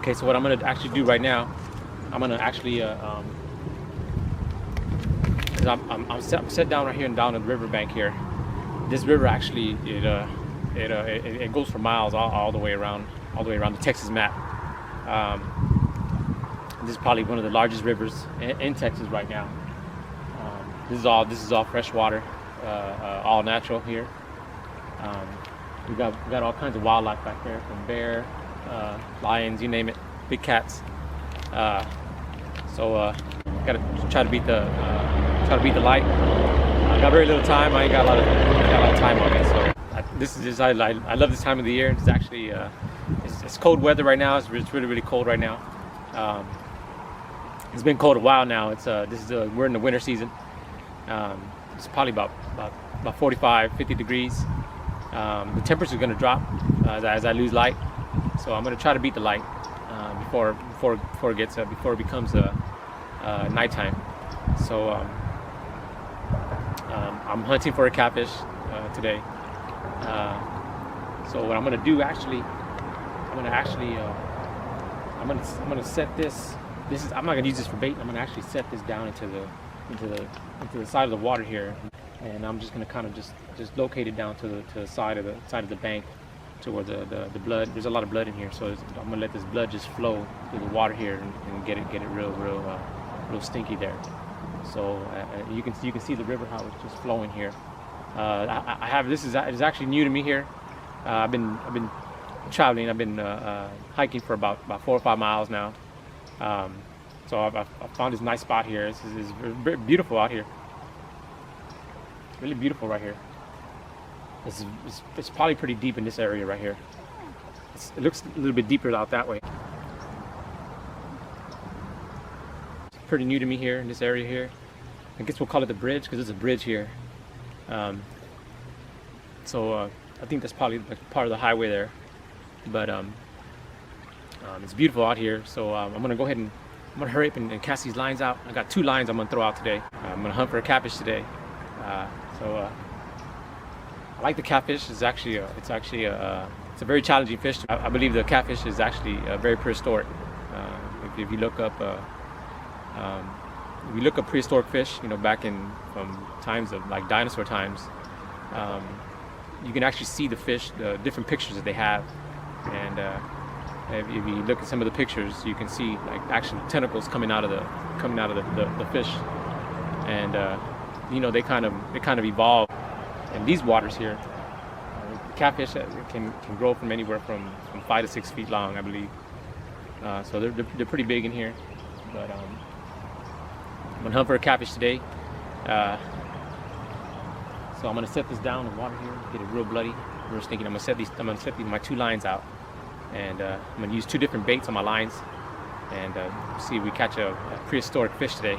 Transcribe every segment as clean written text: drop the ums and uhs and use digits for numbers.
Okay, so what I'm gonna actually do right now, I'm gonna actually I'm set down right here and down the riverbank here. This river actually it goes for miles all the way around the Texas map. This is probably one of the largest rivers in Texas right now. This is all fresh water, all natural here. We got all kinds of wildlife back there, from bear, lions, you name it, big cats. So gotta try to beat the light. I got very little time. I ain't got a lot of time on it. So this is just I love this time of the year. It's actually it's cold weather right now. It's really cold right now. It's been cold a while now. We're in the winter season. It's probably about 45, 50 degrees. The temperature is going to drop as I lose light. So I'm going to try to beat the light before it becomes nighttime. So I'm hunting for a catfish today. So what I'm going to do actually, I'm going to set this. I'm not going to use this for bait. I'm going to actually set this down into the side of the water here, and I'm just going to kind of just locate it down to the side of the bank, to where the blood. There's a lot of blood in here, so I'm going to let this blood just flow through the water here and get it real stinky there. So you can see the river, how it's just flowing here. This is actually new to me here. I've been traveling. I've been hiking for about 4 or 5 miles now. So I found this nice spot here. It's very beautiful out here. Really beautiful right here. It's probably pretty deep in this area right here. It looks a little bit deeper out that way. It's pretty new to me here in this area here. I guess we'll call it the bridge, because there's a bridge here. So I think that's probably part of the highway there. But it's beautiful out here. So I'm gonna go ahead and hurry up and cast these lines out. I got 2 lines I'm gonna throw out today. I'm gonna hunt for a catfish today. So I like the catfish. It's a very challenging fish. I believe the catfish is actually very prehistoric. If you look up prehistoric fish, back from times of like dinosaur times, you can actually see the fish, the different pictures that they have, and if you look at some of the pictures, you can see like actual tentacles coming out of the fish, and they kind of evolve in these waters here. Catfish can grow from anywhere from 5 to 6 feet long, I believe. So they're pretty big in here. But I'm gonna hunt for a catfish today. So I'm gonna set this down in the water here, get it real bloody, real stinky. I'm gonna set my 2 lines out, and I'm gonna use 2 different baits on my lines, and see if we catch a prehistoric fish today.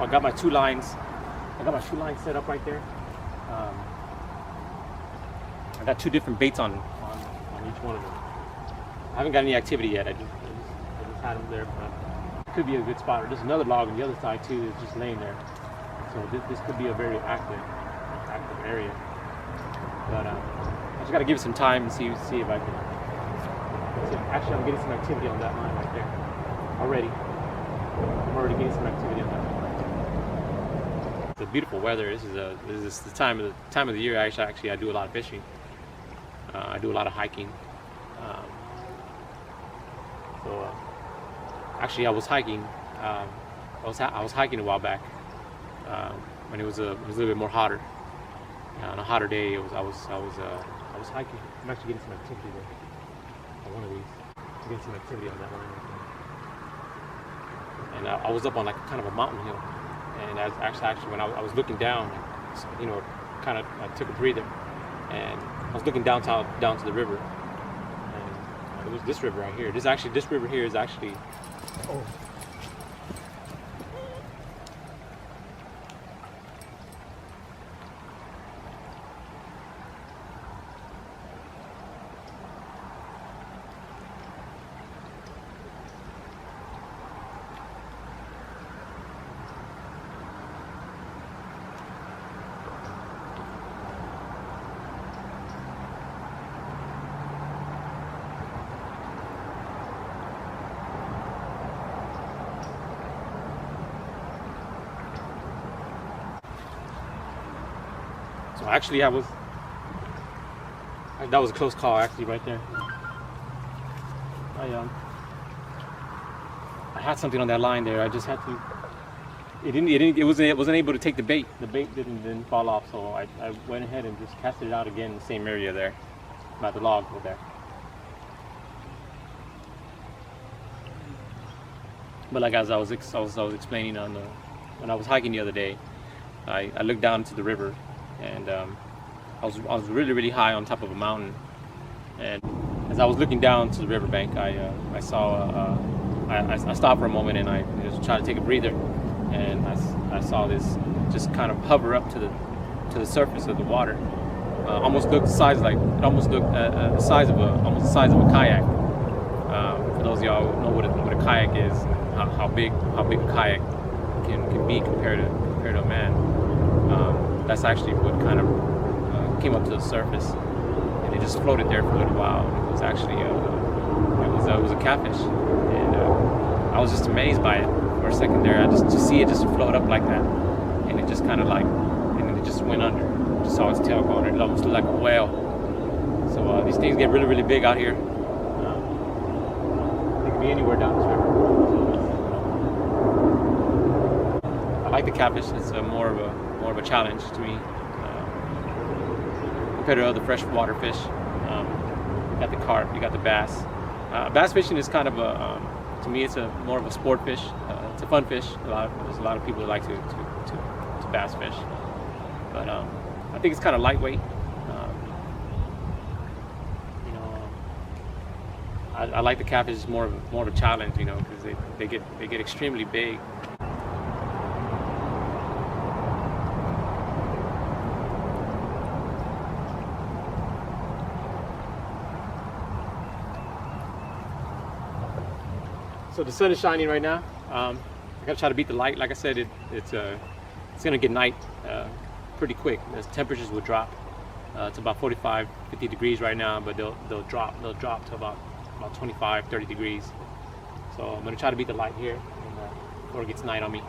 So I got my 2 lines. I got my 2 lines set up right there. I got 2 different baits on each one of them. I haven't got any activity yet. I just had them there. But it could be a good spot. There's another log on the other side too that's just laying there. So this could be a very active area. But I just got to give it some time and see if I can. Actually, I'm getting some activity on that line right there already. I'm already getting some activity on that line right there. It's a beautiful weather. This is the time of the year. Actually, I do a lot of fishing. I do a lot of hiking. Actually, I was hiking. I was hiking a while back when it was a little bit more hotter. On a hotter day, I was hiking. I'm actually getting some activity there. On one of these, I'm getting some activity on that line right there. And I was up on like kind of a mountain hill, and actually when I was looking down, you know, kind of I took a breather, and I was looking down to the river, and it was this river right here. This river here is actually. Oh. So actually, that was a close call. Actually, right there. I had something on that line there. I just had to. It wasn't able to take the bait. The bait didn't fall off. So I went ahead and just casted it out again in the same area there, by the log over there. But like as I was explaining when I was hiking the other day, I looked down into the river. And I was really high on top of a mountain, and as I was looking down to the riverbank, I stopped for a moment and I just tried to take a breather, and I saw this just kind of hover up to the surface of the water. Almost looked the size of the size of a kayak. For those of y'all who know what a kayak is, how big a kayak can be compared to a man. That's actually what kind of came up to the surface, and it just floated there for a little while. It was actually it was a catfish, and I was just amazed by it for a second there. I just see it just float up like that, and it just kind of and then it just went under. Just saw its tail going. It almost looked like a whale. So these things get really big out here. They can be anywhere down this river. I like the catfish. It's more of a challenge to me compared to other freshwater fish. You got the carp, you got the bass. Bass fishing is kind of to me, it's more of a sport fish. It's a fun fish. There's a lot of people that like to bass fish, but I think it's kind of lightweight. I like the catfish. It's more of a challenge, because they get extremely big. So the sun is shining right now. I gotta try to beat the light. Like I said, it's gonna get night pretty quick. The temperatures will drop. It's about 45, 50 degrees right now, but they'll drop to about 25, 30 degrees. So I'm gonna try to beat the light here before it gets night on me.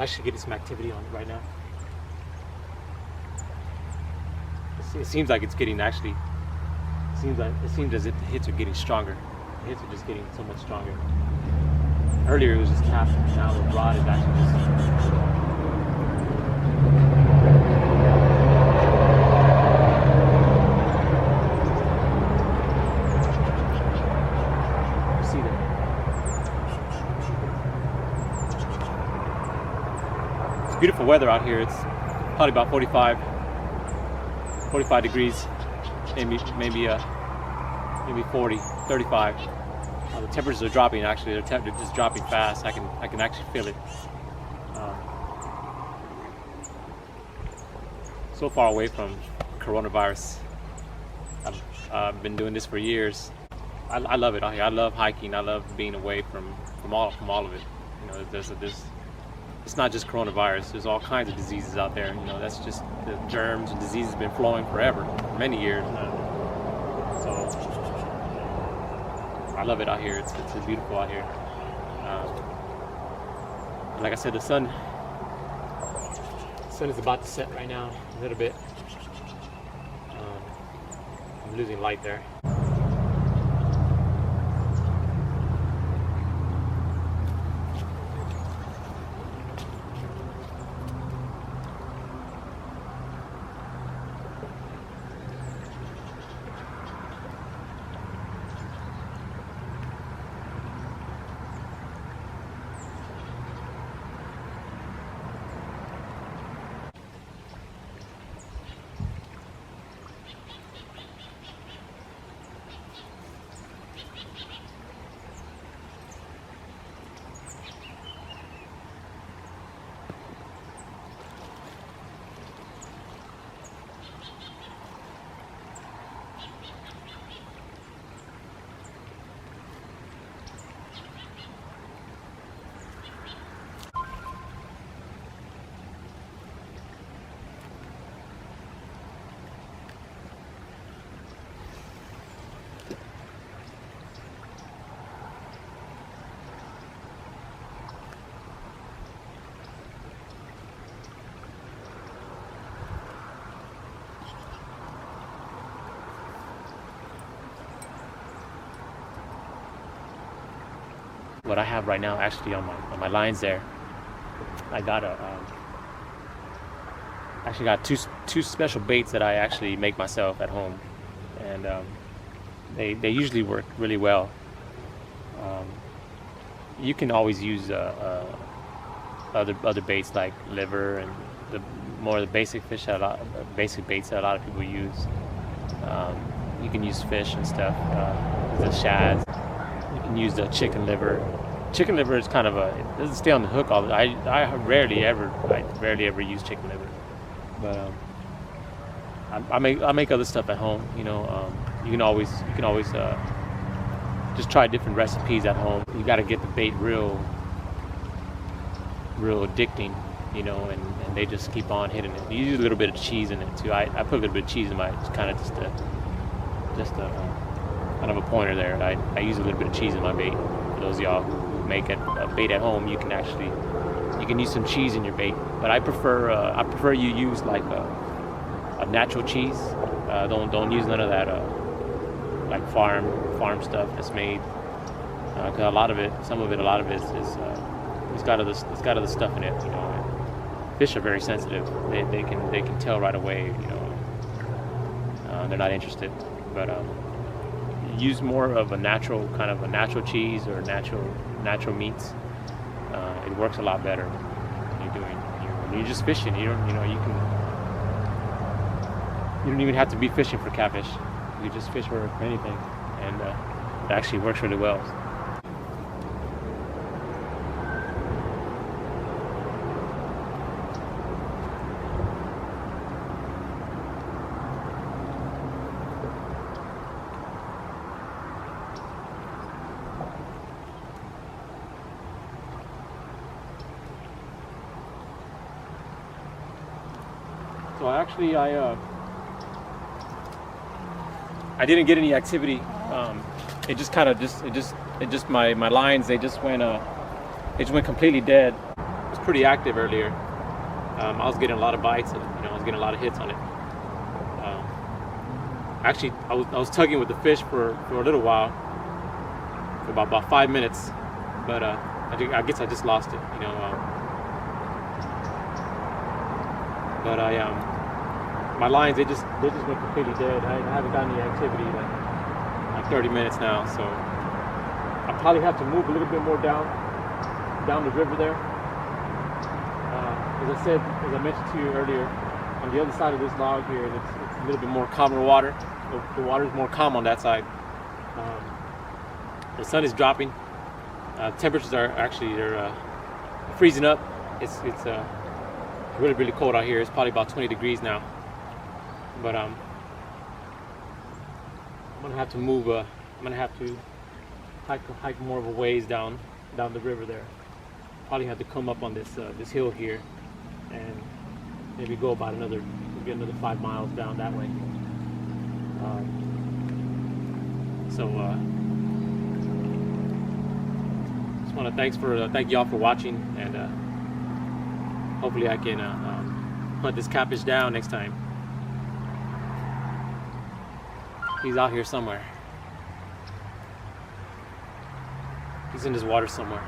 actually getting some activity on it right now. It seems like it's getting actually. It seems as if the hits are getting stronger. The hits are just getting so much stronger. Earlier it was just casting. Now the rod is actually just. Beautiful weather out here. It's probably about 45 degrees, maybe 40, 35. The temperatures are dropping. Actually, they're just dropping fast. I can actually feel it. So far away from coronavirus. I've been doing this for years. I love it out here. I love hiking. I love being away from all of it. You know, there's it's not just coronavirus. There's all kinds of diseases out there. You know, that's just the germs and diseases have been flowing forever, for many years now. So I love it out here. It's beautiful out here. Like I said, the sun is about to set right now a little bit. I'm losing light there. What I have right now, actually on my lines there, I got actually got two special baits that I actually make myself at home, and they usually work really well. You can always use other baits like liver and the basic fish basic baits that a lot of people use. You can use fish and stuff, the shads. You can use the chicken liver. Chicken liver is kind of it doesn't stay on the hook all the time. I rarely ever use chicken liver, but I make other stuff at home. You know, you can always just try different recipes at home. You got to get the bait real addicting, you know, and they just keep on hitting it. You use a little bit of cheese in it too. I put a little bit of cheese in my, kind of just a kind of a pointer there. I use a little bit of cheese in my bait. For those of y'all who make a bait at home, you can use some cheese in your bait. But I prefer you use like a natural cheese. Don't use none of that like farm stuff that's made. Because a lot of it is it's got other stuff in it. You know, fish are very sensitive. They can tell right away. You know, they're not interested. But use more of a natural cheese or natural meats. It works a lot better when you're just fishing. You don't even have to be fishing for catfish. You can just fish for anything, and it actually works really well. So actually, I didn't get any activity. It just kind of my lines, they just went completely dead. It was pretty active earlier. I was getting a lot of bites, and I was getting a lot of hits on it. Actually, I was tugging with the fish for a little while, for about 5 minutes, but I guess I just lost it, But my lines they just went completely dead. I haven't gotten any activity like 30 minutes now, so I probably have to move a little bit more down the river there. As I mentioned to you earlier, on the other side of this log here, it's a little bit more calmer water. The water is more calm on that side. The sun is dropping. Temperatures are actually they're freezing up. It's really cold out here. It's probably about 20 degrees now. But I'm gonna have to move. I'm gonna have to hike more of a ways down the river there. Probably have to come up on this hill here, and maybe go about another 5 miles down that way. Just want to thank y'all for watching, and hopefully I can hunt this catfish down next time. He's out here somewhere. He's in this water somewhere.